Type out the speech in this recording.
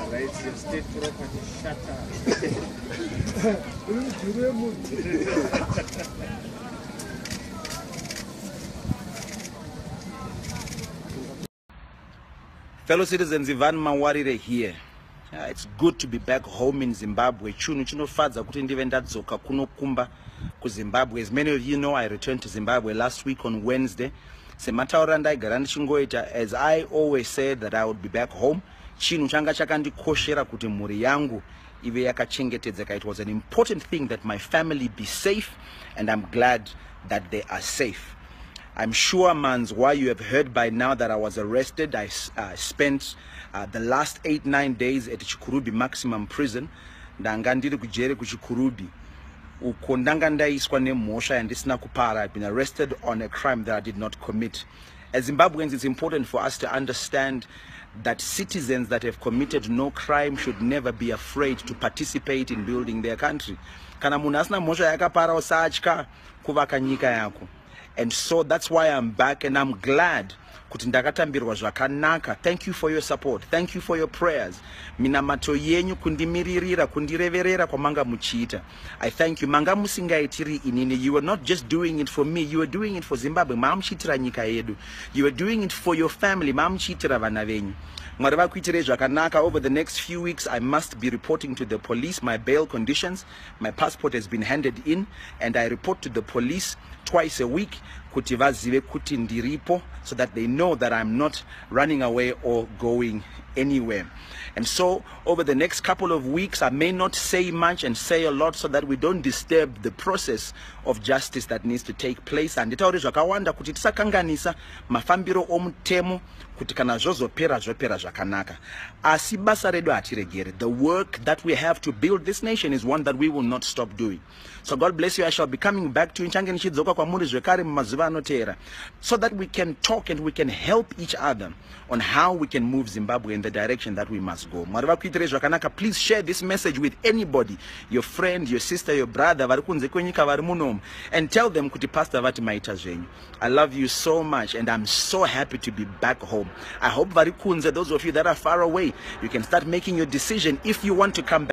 Right, your state property, shut up. Fellow citizens, Evan Mawarire here. It's good to be back home in Zimbabwe. Chunu chinofadza kuti ndive ndadzoka kunokumba ku Zimbabwe. As many of you know, I returned to Zimbabwe last week on Wednesday. Semataura ndaigara ndichingoita, as I always said that I would be back home. Chinhu changa chakandikoshera kuti mhuri yangu ive yakachengetedzeka. It was an important thing that my family be safe, and I'm glad that they are safe. I'm sure, Mans, why you have heard by now that I was arrested. I spent the last 8-9 days at Chikurubi Maximum prison. Ndanga ndiri kujere ku Chikurubi. Uko ndanga ndaiswa nemhosva yandisina kupara. I've been arrested on a crime that I did not commit. As Zimbabweans, it's important for us to understand that citizens that have committed no crime should never be afraid to participate in building their country. Kana munhu asina mhosva yakapara usatya kuvaka nyika yako. And so that's why I'm back, and I'm glad kuti ndakatambirwa zvakanaka. Thank you for your support. Thank you for your prayers. Minamato yenyu kundimiririra, kundireverera kwamanga muchiita. I thank you. Manga musingaitiri inini. You were not just doing it for me. You were doing it for Zimbabwe. Mamuchitira nyika yedu. You were doing it for your family. Mamuchitira vana venyu. Over the next few weeks, I must be reporting to the police my bail conditions. My passport has been handed in, and I report to the police twice a week kuti vazive kuti ndiripo, so that they know that I'm not running away or going anywhere. And so over the next couple of weeks, I may not say much and say a lot, so that we don't disturb the process of justice that needs to take place. And itauri zvakawanda kuti tisakanganisa mafambiro omutemo kuti kana zvozopera zvakanaka. Asi basa redu hatiregere. The work that we have to build this nation is one that we will not stop doing. So God bless you. I shall be coming back to you so that we can talk and we can help each other on how we can move Zimbabwe in the direction that we must go. Please share this message with anybody, your friend, your sister, your brother, and tell them kuti pastor vati maita zvenyu. I love you so much, and I'm so happy to be back home. I hope those of you that are far away, you can start making your decision if you want to come back.